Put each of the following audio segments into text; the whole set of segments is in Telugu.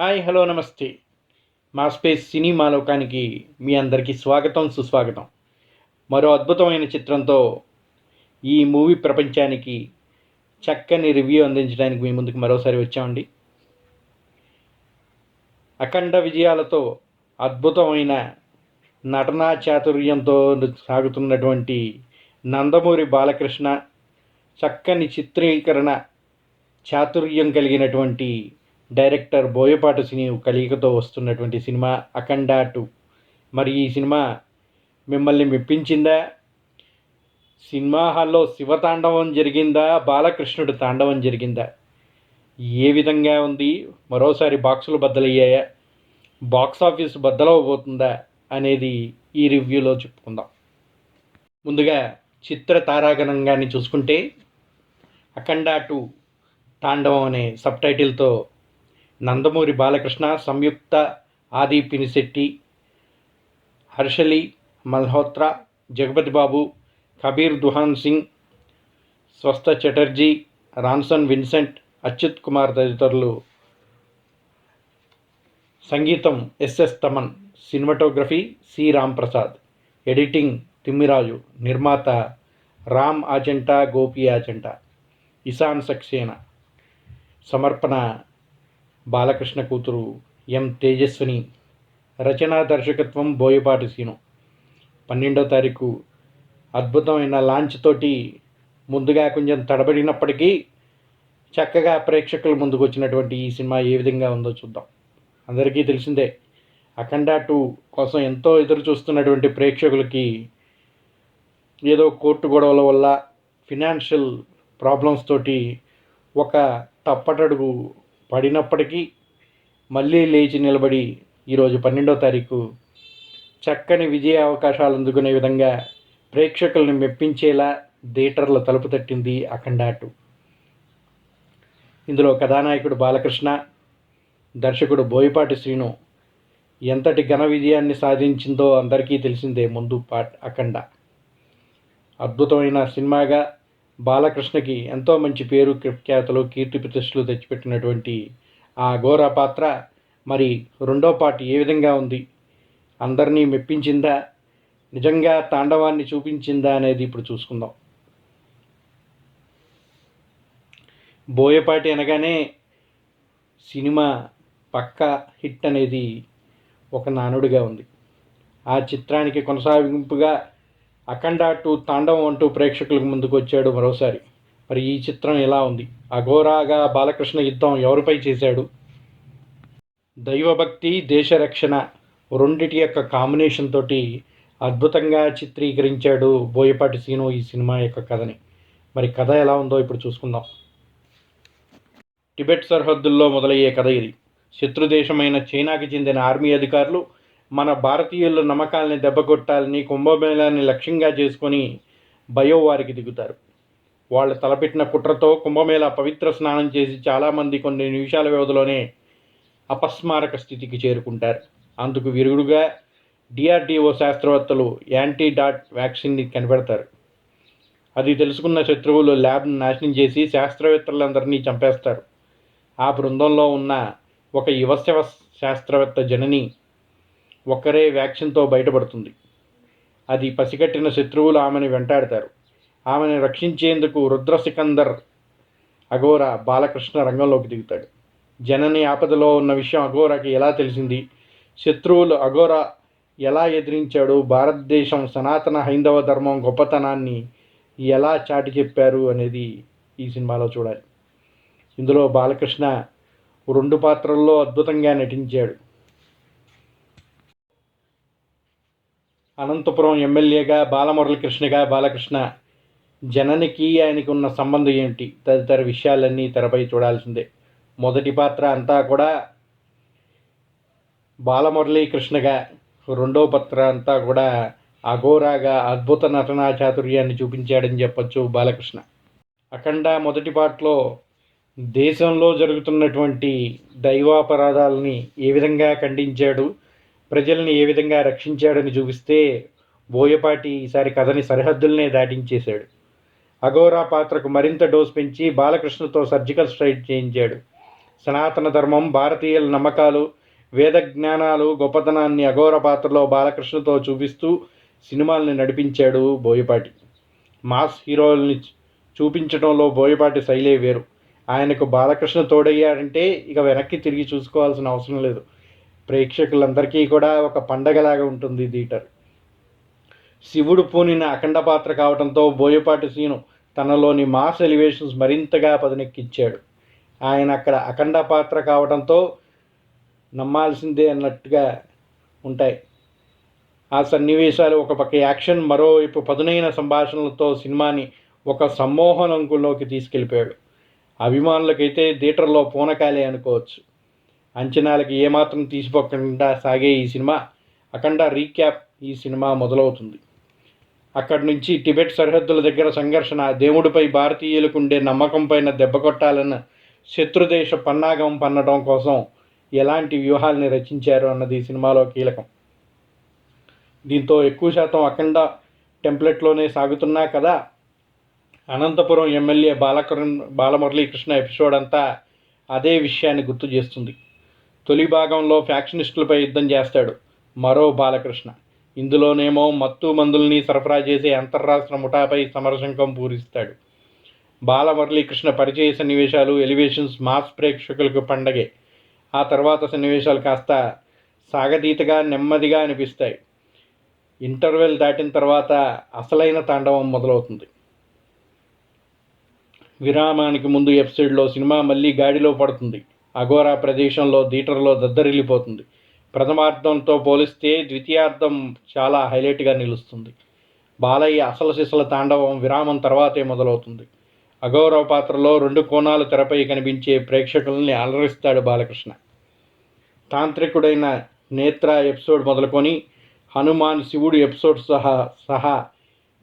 హాయ్ హలో నమస్తే. మా స్పేస్ సినిమా లోకానికి మీ అందరికీ స్వాగతం సుస్వాగతం. మరో అద్భుతమైన చిత్రంతో ఈ మూవీ ప్రపంచానికి చక్కని రివ్యూ అందించడానికి మీ ముందుకు మరోసారి వచ్చామండి. అఖండ విజయాలతో అద్భుతమైన నటనా చాతుర్యంతో సాగుతున్నటువంటి నందమూరి బాలకృష్ణ చక్కని చిత్రీకరణ చాతుర్యం కలిగినటువంటి డైరెక్టర్ బోయపాటి శ్రీ కలిగితో వస్తున్నటువంటి సినిమా అఖండ 2. మరి ఈ సినిమా మిమ్మల్ని మెప్పించిందా? సినిమా హాల్లో శివతాండవం జరిగిందా, బాలకృష్ణుడు తాండవం జరిగిందా? ఏ విధంగా ఉంది? మరోసారి బాక్సులు బద్దలయ్యాయా, బాక్స్ ఆఫీస్ బద్దలవబోతుందా అనేది ఈ రివ్యూలో చెప్పుకుందాం. ముందుగా చిత్ర తారాగణంగాన్ని చూసుకుంటే అఖండ 2 తాండవం అనే సబ్ టైటిల్తో నందమూరి బాలకృష్ణ, సంయుక్త, ఆది పినిశెట్టి, హర్షలి మల్హోత్రా, జగపతి బాబు, కబీర్ దుహాన్ సింగ్, స్వస్థ చటర్జీ, రాన్సన్ విన్సెంట్, అచ్యుత్ కుమార్ తదితరులు. సంగీతం SS Thaman, cinematography C Ramprasad, editing Timmiraju, నిర్మాత రామ్ ఆచంటా, గోపి ఆచంటా, ఇసాన్ సక్సేనా, సమర్పణ బాలకృష్ణ కూతురు ఎం తేజస్విని, రచనా దర్శకత్వం బోయపాటి శ్రీను. 12వ తారీఖు అద్భుతమైన లాంచ్ తోటి ముందుగా కొంచెం తడబడినప్పటికీ చక్కగా ప్రేక్షకుల ముందుకు వచ్చినటువంటి ఈ సినిమా ఏ విధంగా ఉందో చూద్దాం. అందరికీ తెలిసిందే, అఖండ 2 కోసం ఎంతో ఎదురు చూస్తున్నటువంటి ప్రేక్షకులకి ఏదో కోర్టు గొడవల వల్ల, ఫినాన్షియల్ ప్రాబ్లమ్స్ తోటి ఒక తప్పటడుగు పడినప్పటికీ మళ్ళీ లేచి నిలబడి ఈరోజు 12వ తారీఖు చక్కని విజయ అవకాశాలు అందుకునే విధంగా ప్రేక్షకులను మెప్పించేలా థియేటర్ల తలుపు తట్టింది అఖండ 2. ఇందులో కథానాయకుడు బాలకృష్ణ, దర్శకుడు బోయపాటి శ్రీను ఎంతటి ఘన విజయాన్ని సాధించిందో అందరికీ తెలిసిందే. ముందు అఖండ అద్భుతమైన సినిమాగా బాలకృష్ణకి ఎంతో మంచి పేరు, ప్రఖ్యాతలు, కీర్తి ప్రతిష్టలు తెచ్చిపెట్టినటువంటి ఆ ఘోర పాత్ర మరి రెండో పార్ట్ ఏ విధంగా ఉంది, అందరినీ మెప్పించిందా, నిజంగా తాండవాన్ని చూపించిందా అనేది ఇప్పుడు చూసుకుందాం. బోయపాటి అనగానే సినిమా పక్కా హిట్ అనేది ఒక నానుడిగా ఉంది. ఆ చిత్రానికి కొనసాగింపుగా అఖండ 2 తాండవం అంటూ ప్రేక్షకులకు ముందుకు వచ్చాడు మరోసారి. మరి ఈ చిత్రం ఎలా ఉంది? అఘోరాగా బాలకృష్ణ యుద్ధం ఎవరిపై చేశాడు? దైవభక్తి, దేశరక్షణ రెండిటి యొక్క కాంబినేషన్ తోటి అద్భుతంగా చిత్రీకరించాడు బోయపాటి శ్రీను ఈ సినిమా యొక్క కథని. మరి కథ ఎలా ఉందో ఇప్పుడు చూసుకుందాం. టిబెట్ సరిహద్దుల్లో మొదలయ్యే కథ ఇది. శత్రుదేశమైన చైనాకి చెందిన ఆర్మీ అధికారులు మన భారతీయుల నమ్మకాలని దెబ్బకొట్టాలని కుంభమేళాన్ని లక్ష్యంగా చేసుకొని బయోవారికి దిగుతారు. వాళ్ళు తలపెట్టిన కుట్రతో కుంభమేళా పవిత్ర స్నానం చేసి చాలామంది కొన్ని నిమిషాల వ్యవధిలోనే అపస్మారక స్థితికి చేరుకుంటారు. అందుకు విరుగుడుగా డిఆర్డిఓ శాస్త్రవేత్తలు యాంటీడాట్ వ్యాక్సిన్ని కనిపెడతారు. అది తెలుసుకున్న శత్రువులు ల్యాబ్ను నాశనం చేసి శాస్త్రవేత్తలందరినీ చంపేస్తారు. ఆ బృందంలో ఉన్న ఒక యువ శాస్త్రవేత్త జనని ఒక్కరే వ్యాక్సిన్తో బయటపడుతుంది. అది పసిగట్టిన శత్రువులు ఆమెను వెంటాడతారు. ఆమెను రక్షించేందుకు రుద్ర సికందర్ అఘోరా బాలకృష్ణ రంగంలోకి దిగుతాడు. జనని ఆపదలో ఉన్న విషయం అఘోరాకి ఎలా తెలిసింది, శత్రువులు అఘోరా ఎలా ఎదిరించాడు, భారతదేశం సనాతన హైందవ ధర్మం గొప్పతనాన్ని ఎలా చాటి చెప్పారు అనేది ఈ సినిమాలో చూడాలి. ఇందులో బాలకృష్ణ 2 పాత్రల్లో అద్భుతంగా నటించాడు. అనంతపురం ఎమ్మెల్యేగా బాలమురళీకృష్ణగా బాలకృష్ణ, జననికి ఆయనకి ఉన్న సంబంధం ఏమిటి తదితర విషయాలన్నీ తెరపై చూడాల్సిందే. మొదటి పాత్ర అంతా కూడా బాలమురళీకృష్ణగా, రెండో పాత్ర అంతా కూడా అఘోరాగా అద్భుత నటనా చాతుర్యాన్ని చూపించాడని చెప్పొచ్చు బాలకృష్ణ. అఖండ మొదటి పాటలో దేశంలో జరుగుతున్నటువంటి దైవాపరాధాలని ఏ విధంగా ఖండించాడు, ప్రజల్ని ఏ విధంగా రక్షించాడని చూపిస్తే బోయపాటి ఈసారి కథని సరిహద్దులనే దాటించేశాడు. అఘోరా పాత్రకు మరింత డోస్ పెంచి బాలకృష్ణతో సర్జికల్ స్ట్రైక్ చేయించాడు. సనాతన ధర్మం, భారతీయుల నమ్మకాలు, వేద జ్ఞానాలు, గొప్పతనాన్ని అఘోర పాత్రలో బాలకృష్ణతో చూపిస్తూ సినిమాల్ని నడిపించాడు బోయపాటి. మాస్ హీరోల్ని చూపించడంలో బోయపాటి శైలే వేరు. ఆయనకు బాలకృష్ణ తోడయ్యాడంటే ఇక వెనక్కి తిరిగి చూసుకోవాల్సిన అవసరం లేదు. ప్రేక్షకులందరికీ కూడా ఒక పండగలాగా ఉంటుంది థియేటర్. శివుడు పూనిన అఖండ పాత్ర కావడంతో బోయపాటి సీను తనలోని మాస్ ఎలివేషన్స్ మరింతగా పదునెక్కించాడు. ఆయన అక్కడ అఖండ పాత్ర కావడంతో నమ్మాల్సిందే అన్నట్టుగా ఉంటాయి ఆ సన్నివేశాలు. ఒక పక్క యాక్షన్, మరోవైపు పదునైన సంభాషణలతో సినిమాని ఒక సమ్మోహనంలోకి తీసుకెళ్ళిపోయాడు. అభిమానులకైతే థియేటర్లో పూనకాలే అనుకోవచ్చు. అంచనాలకి ఏమాత్రం తీసిపోకుండా సాగే ఈ సినిమా అఖండ రీక్యాప్ ఈ సినిమా మొదలవుతుంది. అక్కడి నుంచి టిబెట్ సరిహద్దుల దగ్గర సంఘర్షణ, దేవుడిపై భారతీయులకు ఉండే నమ్మకం పైన దెబ్బ కొట్టాలన్న శత్రుదేశ పన్నాగం పన్నడం కోసం ఎలాంటి వ్యూహాల్ని రచించారు అన్నది ఈ సినిమాలో కీలకం. దీంతో ఎక్కువ శాతం అఖండ టెంప్లెట్లోనే సాగుతున్నా కదా. అనంతపురం ఎమ్మెల్యే బాలమురళీకృష్ణ ఎపిసోడ్ అంతా అదే విషయాన్ని గుర్తు చేస్తుంది. తొలి భాగంలో ఫ్యాక్షనిస్టులపై యుద్ధం చేస్తాడు మరో బాలకృష్ణ. ఇందులోనేమో మత్తు మందుల్ని సరఫరా చేసే అంతర్రాష్ట్ర ముఠాపై సమరశంఖం పూరిస్తాడు. బాలమురళీకృష్ణ పరిచయ సన్నివేశాలు, ఎలివేషన్స్ మాస్ ప్రేక్షకులకు పండగే. ఆ తర్వాత సన్నివేశాలు కాస్త సాగతీతగా నెమ్మదిగా అనిపిస్తాయి. ఇంటర్వెల్ దాటిన తర్వాత అసలైన తాండవం మొదలవుతుంది. విరామానికి ముందు ఎపిసోడ్లో సినిమా మళ్ళీ గాడిలో పడుతుంది. అఘోరా ప్రదేశంలో థియేటర్లో దద్దరిల్లిపోతుంది. ప్రథమార్థంతో పోలిస్తే ద్వితీయార్థం చాలా హైలైట్గా నిలుస్తుంది. బాలయ్య అసలు సిసల తాండవం విరామం తర్వాతే మొదలవుతుంది. అఘోర పాత్రలో 2 కోణాలు తెరపై కనిపించే ప్రేక్షకుల్ని అలరిస్తాడు బాలకృష్ణ. తాంత్రికుడైన నేత్ర ఎపిసోడ్ మొదలుకొని హనుమాన్, శివుడు ఎపిసోడ్ సహా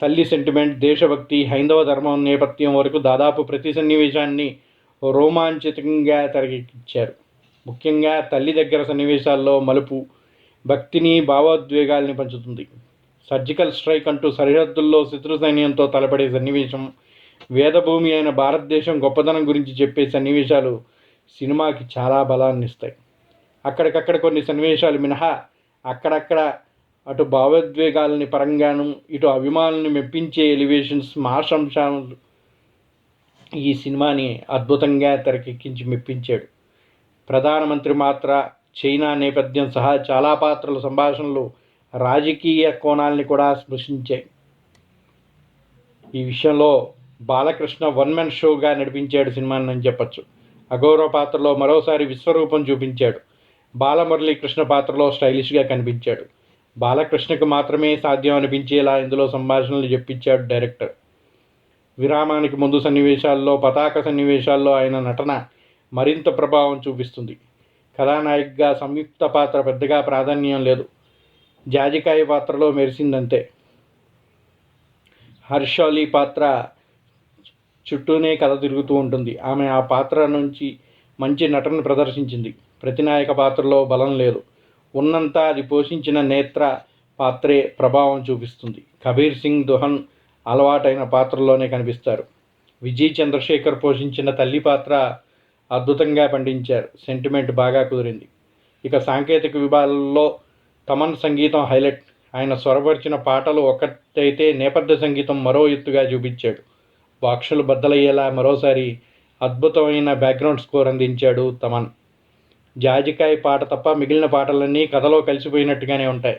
తల్లి సెంటిమెంట్, దేశభక్తి, హైందవ ధర్మం నేపథ్యం వరకు దాదాపు ప్రతి సన్నివేశాన్ని రోమాంచితంగా తెరకెక్కించారు. ముఖ్యంగా తల్లి దగ్గర సన్నివేశాల్లో మలుపు భక్తిని, భావోద్వేగాల్ని పంచుతుంది. సర్జికల్ స్ట్రైక్ అంటూ సరిహద్దుల్లో శత్రు సైన్యంతో తలపడే సన్నివేశం, వేదభూమి అయిన భారతదేశం గొప్పదనం గురించి చెప్పే సన్నివేశాలు సినిమాకి చాలా బలాన్ని ఇస్తాయి. అక్కడికక్కడ కొన్ని సన్నివేశాలు మినహా అక్కడక్కడ అటు భావోద్వేగాలని పరంగాను, ఇటు అభిమానుల్ని మెప్పించే ఎలివేషన్స్, మాస్ అంశాలు ఈ సినిమాని అద్భుతంగా తెరకెక్కించి మెప్పించాడు. ప్రధానమంత్రి మాత్ర, చైనా నేపథ్యం సహా చాలా పాత్రల సంభాషణలు రాజకీయ కోణాలని కూడా స్పృశించాయి. ఈ విషయంలో బాలకృష్ణ వన్ మ్యాన్ షోగా నడిపించాడు సినిమాని అని చెప్పచ్చు. అఘోర పాత్రలో మరోసారి విశ్వరూపం చూపించాడు. బాలమురళీకృష్ణ పాత్రలో స్టైలిష్గా కనిపించాడు. బాలకృష్ణకు మాత్రమే సాధ్యం అనిపించేలా ఇందులో సంభాషణలు చెప్పించాడు డైరెక్టర్. విరామానికి ముందు సన్నివేశాల్లో, పతాక సన్నివేశాల్లో ఆయన నటన మరింత ప్రభావం చూపిస్తుంది. కథానాయికగా సంయుక్త పాత్ర పెద్దగా ప్రాధాన్యం లేదు. జాజికాయ పాత్రలో మెరిసిందంతే. హర్షాలి పాత్ర చుట్టూనే కథ తిరుగుతూ ఉంటుంది. ఆమె ఆ పాత్ర నుంచి మంచి నటన ప్రదర్శించింది. ప్రతినాయక పాత్రలో బలం లేదు. ఉన్నంత అది పోషించిన నేత్ర పాత్రే ప్రభావం చూపిస్తుంది. కబీర్ సింగ్ దుహన్ అలవాటైన పాత్రలోనే కనిపిస్తారు. విజయ్ చంద్రశేఖర్ పోషించిన తల్లి పాత్ర అద్భుతంగా పండించారు. సెంటిమెంట్ బాగా కుదిరింది. ఇక సాంకేతిక విభాగాల్లో తమన్ సంగీతం హైలైట్. ఆయన స్వరపరిచిన పాటలు ఒకటైతే నేపథ్య సంగీతం మరో ఎత్తుగా చూపించాడు. బాక్షలు బద్దలయ్యేలా మరోసారి అద్భుతమైన బ్యాక్గ్రౌండ్ స్కోర్ అందించాడు తమన్. జాజికాయ పాట తప్ప మిగిలిన పాటలన్నీ కథలో కలిసిపోయినట్టుగానే ఉంటాయి.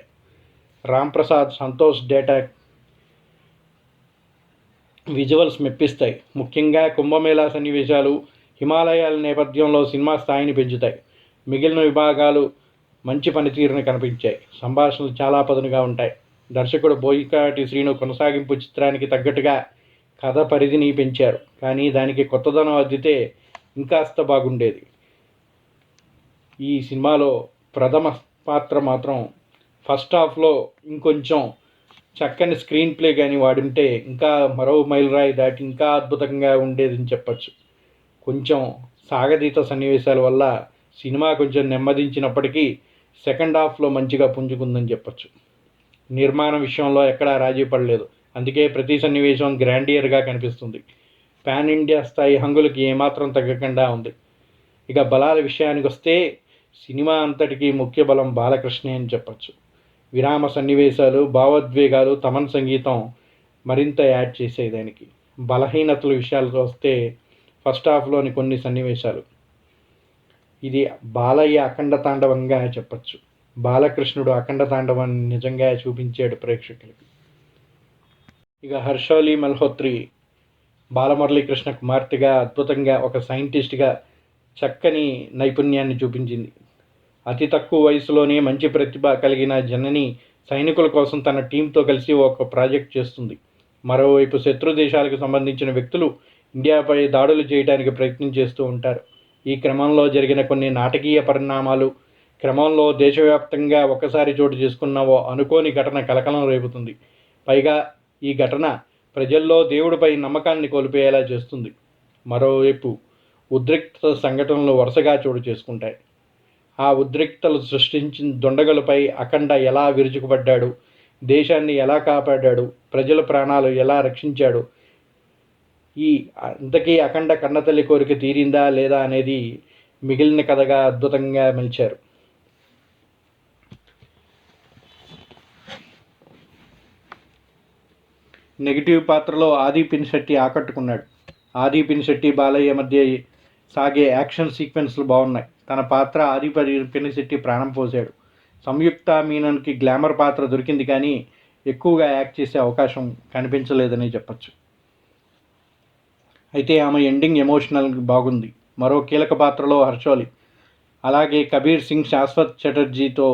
రామ్ ప్రసాద్, సంతోష్ డేటా విజువల్స్ మెప్పిస్తాయి. ముఖ్యంగా కుంభమేళా సన్నివేశాలు హిమాలయాల నేపథ్యంలో సినిమా స్థాయిని పెంచుతాయి. మిగిలిన విభాగాలు మంచి పనితీరుని కనిపించాయి. సంభాషణలు చాలా పదునుగా ఉంటాయి. దర్శకుడు బోయపాటి శ్రీను కొనసాగింపు చిత్రానికి తగ్గట్టుగా కథ పరిధిని పెంచారు. కానీ దానికి కొత్తదనం అద్దితే ఇంకాస్త బాగుండేది. ఈ సినిమాలో ప్రథమ పాత్ర మాత్రం ఫస్ట్ హాఫ్లో ఇంకొంచెం చక్కని స్క్రీన్ ప్లే కానీ వాడుంటే ఇంకా మరో మైలురాయి దాటి ఇంకా అద్భుతంగా ఉండేదని చెప్పచ్చు. కొంచెం సాగతీత సన్నివేశాల వల్ల సినిమా కొంచెం నెమ్మదించినప్పటికీ సెకండ్ హాఫ్లో మంచిగా పుంజుకుందని చెప్పచ్చు. నిర్మాణం విషయంలో ఎక్కడా రాజీ పడలేదు. అందుకే ప్రతి సన్నివేశం గ్రాండియర్గా కనిపిస్తుంది. పాన్ ఇండియా స్థాయి హంగులకి ఏమాత్రం తగ్గకుండా ఉంది. ఇక బలాల విషయానికి వస్తే సినిమా అంతటికీ ముఖ్య బలం బాలకృష్ణే అని చెప్పచ్చు. విరామ సన్నివేశాలు, భావోద్వేగాలు, తమన్ సంగీతం మరింత యాడ్ చేసాయి దానికి. బలహీనతల విషయాలకు వస్తే ఫస్ట్ హాఫ్లోని కొన్ని సన్నివేశాలు, ఇది బాలయ్య అఖండ తాండవంగా చెప్పచ్చు. బాలకృష్ణుడు అఖండ తాండవాన్ని నిజంగా చూపించాడు ప్రేక్షకులకి. ఇక హర్షోలి మల్హోత్రి బాలమురళీకృష్ణ కుమార్తెగా అద్భుతంగా ఒక సైంటిస్ట్గా చక్కని నైపుణ్యాన్ని చూపించింది. అతి తక్కువ వయసులోనే మంచి ప్రతిభ కలిగిన జనని సైనికుల కోసం తన టీంతో కలిసి ఒక ప్రాజెక్ట్ చేస్తుంది. మరోవైపు శత్రు దేశాలకు సంబంధించిన వ్యక్తులు ఇండియాపై దాడులు చేయడానికి ప్రయత్నం చేస్తూ ఉంటారు. ఈ క్రమంలో జరిగిన కొన్ని నాటకీయ పరిణామాలు క్రమంలో దేశవ్యాప్తంగా ఒకసారి చోటు చేసుకున్న ఓ అనుకోని ఘటన కలకలం రేపుతుంది. పైగా ఈ ఘటన ప్రజల్లో దేవుడిపై నమ్మకాన్ని కోల్పోయేలా చేస్తుంది. మరోవైపు ఉద్రిక్త సంఘటనలు వరుసగా చోటు చేసుకుంటాయి. ఆ ఉద్రిక్తలు సృష్టించిన దుండగులపై అఖండ ఎలా విరుచుకుపడ్డాడు, దేశాన్ని ఎలా కాపాడాడు, ప్రజల ప్రాణాలు ఎలా రక్షించాడు, ఈ అంతకీ అఖండ కన్నతల్లి కోరిక తీరిందా లేదా అనేది మిగిలిన కథగా అద్భుతంగా మలిచారు. నెగిటివ్ పాత్రలో ఆది పినిశెట్టి ఆకట్టుకున్నాడు. ఆది పినిశెట్టి బాలయ్య మధ్య సాగే యాక్షన్ సీక్వెన్స్లు బాగున్నాయి. తన పాత్ర ఆది పినిశెట్టి ప్రాణం పోశాడు. సంయుక్త మీనన్కి గ్లామర్ పాత్ర దొరికింది కానీ ఎక్కువగా యాక్ట్ చేసే అవకాశం కనిపించలేదని చెప్పచ్చు. అయితే ఆమె ఎండింగ్ ఎమోషనల్ బాగుంది. మరో కీలక పాత్రలో హర్షోలి, అలాగే కబీర్ సింగ్, శాశ్వత్ చటర్జీతో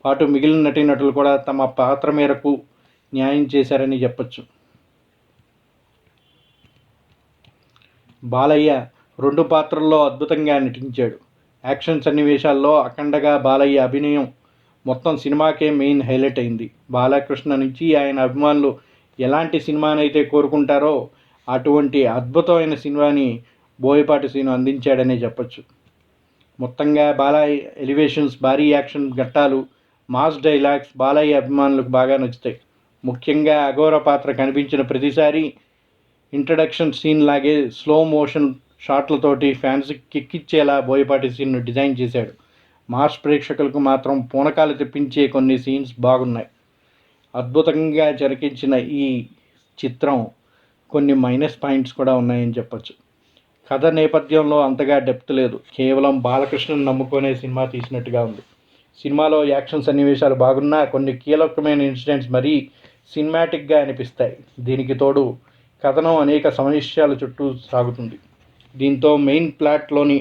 పాటు మిగిలిన నటీనటులు కూడా తమ పాత్ర మేరకు న్యాయం చేశారని చెప్పచ్చు. బాలయ్య 2 పాత్రల్లో అద్భుతంగా నటించాడు. యాక్షన్ సన్నివేశాల్లో అఖండగా బాలయ్య అభినయం మొత్తం సినిమాకే మెయిన్ హైలైట్ అయింది. బాలకృష్ణ నుంచి ఆయన అభిమానులు ఎలాంటి సినిమానైతే కోరుకుంటారో అటువంటి అద్భుతమైన సినిమాని బోయపాటి శ్రీను అందించాడనే చెప్పచ్చు. మొత్తంగా బాలయ్య ఎలివేషన్స్, భారీ యాక్షన్ ఘట్టాలు, మాస్ డైలాగ్స్ బాలయ్య అభిమానులకు బాగా నచ్చుతాయి. ముఖ్యంగా అఘోర పాత్ర కనిపించిన ప్రతిసారి ఇంట్రడక్షన్ సీన్ లాగే స్లో మోషన్ షాట్లతోటి ఫ్యాన్స్కి కిక్కిచ్చేలా బోయపాటి సీన్ను డిజైన్ చేశాడు. మాస్ ప్రేక్షకులకు మాత్రం పూనకాలు తెప్పించే కొన్ని సీన్స్ బాగున్నాయి. అద్భుతంగా జరిపించిన ఈ చిత్రం కొన్ని మైనస్ పాయింట్స్ కూడా ఉన్నాయని చెప్పచ్చు. కథ నేపథ్యంలో అంతగా డెప్త్ లేదు. కేవలం బాలకృష్ణను నమ్ముకునే సినిమా తీసినట్టుగా ఉంది. సినిమాలో యాక్షన్ సన్నివేశాలు బాగున్నా కొన్ని కీలకమైన ఇన్సిడెంట్స్ మరీ సినిమాటిక్గా అనిపిస్తాయి. దీనికి తోడు కథనం అనేక సమస్యల చుట్టూ సాగుతుంది. దీంతో మెయిన్ ప్లాట్లోని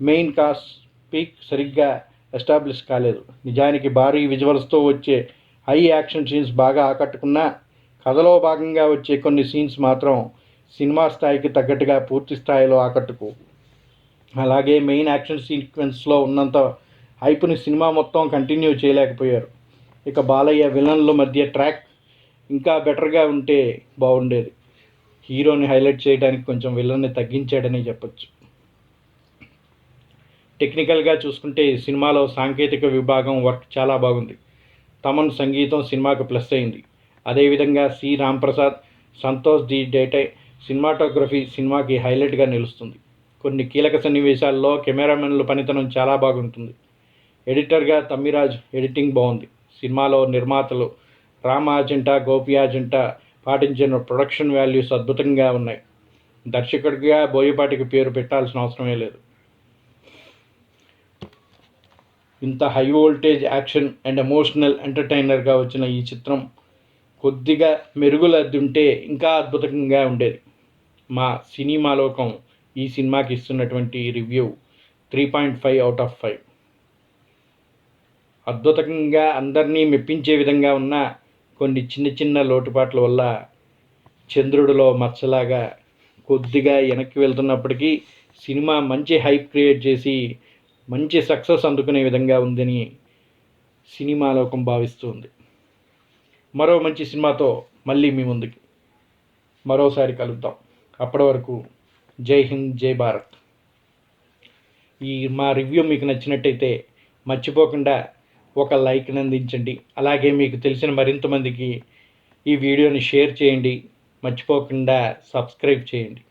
మెయిన్ కాస్ట్ పీక్ సరిగ్గా ఎస్టాబ్లిష్ కాలేదు. నిజానికి భారీ విజువల్స్తో వచ్చే హై యాక్షన్ సీన్స్ బాగా ఆకట్టుకున్నా కథలో భాగంగా వచ్చే కొన్ని సీన్స్ మాత్రం సినిమా స్థాయికి తగ్గట్టుగా పూర్తి స్థాయిలో ఆకట్టుకో. అలాగే మెయిన్ యాక్షన్ సీక్వెన్స్లో ఉన్నంత హైప్ని సినిమా మొత్తం కంటిన్యూ చేయలేకపోయారు. ఇక బాలయ్య విలన్ల మధ్య ట్రాక్ ఇంకా బెటర్గా ఉంటే బాగుండేది. హీరోని హైలైట్ చేయడానికి కొంచెం విలన్ని తగ్గించాడని చెప్పచ్చు. టెక్నికల్గా చూసుకుంటే సినిమాలో సాంకేతిక విభాగం వర్క్ చాలా బాగుంది. తమన్ సంగీతం సినిమాకు ప్లస్ అయింది. అదేవిధంగా C Ramprasad, Santosh Detake cinematography సినిమాకి హైలైట్గా నిలుస్తుంది. కొన్ని కీలక సన్నివేశాల్లో కెమెరామెన్ల పనితనం చాలా బాగుంటుంది. ఎడిటర్గా తమ్మిరాజ్ ఎడిటింగ్ బాగుంది. సినిమాలో నిర్మాతలు రామ్ ఆజంటా, గోపి ఆజంటా పాటించిన ప్రొడక్షన్ వాల్యూస్ అద్భుతంగా ఉన్నాయి. దర్శకుడిగా బోయపాటికి పేరు పెట్టాల్సిన అవసరమే లేదు. ఇంత high voltage action and emotional ఎంటర్టైనర్గా వచ్చిన ఈ చిత్రం కొద్దిగా మెరుగులద్దుంటే ఇంకా అద్భుతంగా ఉండేది. మా సినిమా లోకం ఈ సినిమాకి ఇస్తున్నటువంటి రివ్యూ 3.5/5. అద్భుతంగా అందరినీ మెప్పించే విధంగా ఉన్న కొన్ని చిన్న చిన్న లోటుపాట్ల వల్ల చంద్రుడిలో మచ్చలాగా కొద్దిగా వెనక్కి వెళ్తున్నప్పటికీ సినిమా మంచి హైప్ క్రియేట్ చేసి మంచి సక్సెస్ అందుకునే విధంగా ఉందని సినిమా లోకం భావిస్తుంది. మరో మంచి సినిమాతో మళ్ళీ మీ ముందుకి మరోసారి కలుద్దాం. అప్పటి వరకు జై హింద్, జై భారత్. ఈ మా రివ్యూ మీకు నచ్చినట్టయితే మర్చిపోకుండా ఒక లైక్ని అందించండి. అలాగే మీకు తెలిసిన మరింత మందికి ఈ వీడియోని షేర్ చేయండి. మర్చిపోకుండా సబ్స్క్రైబ్ చేయండి.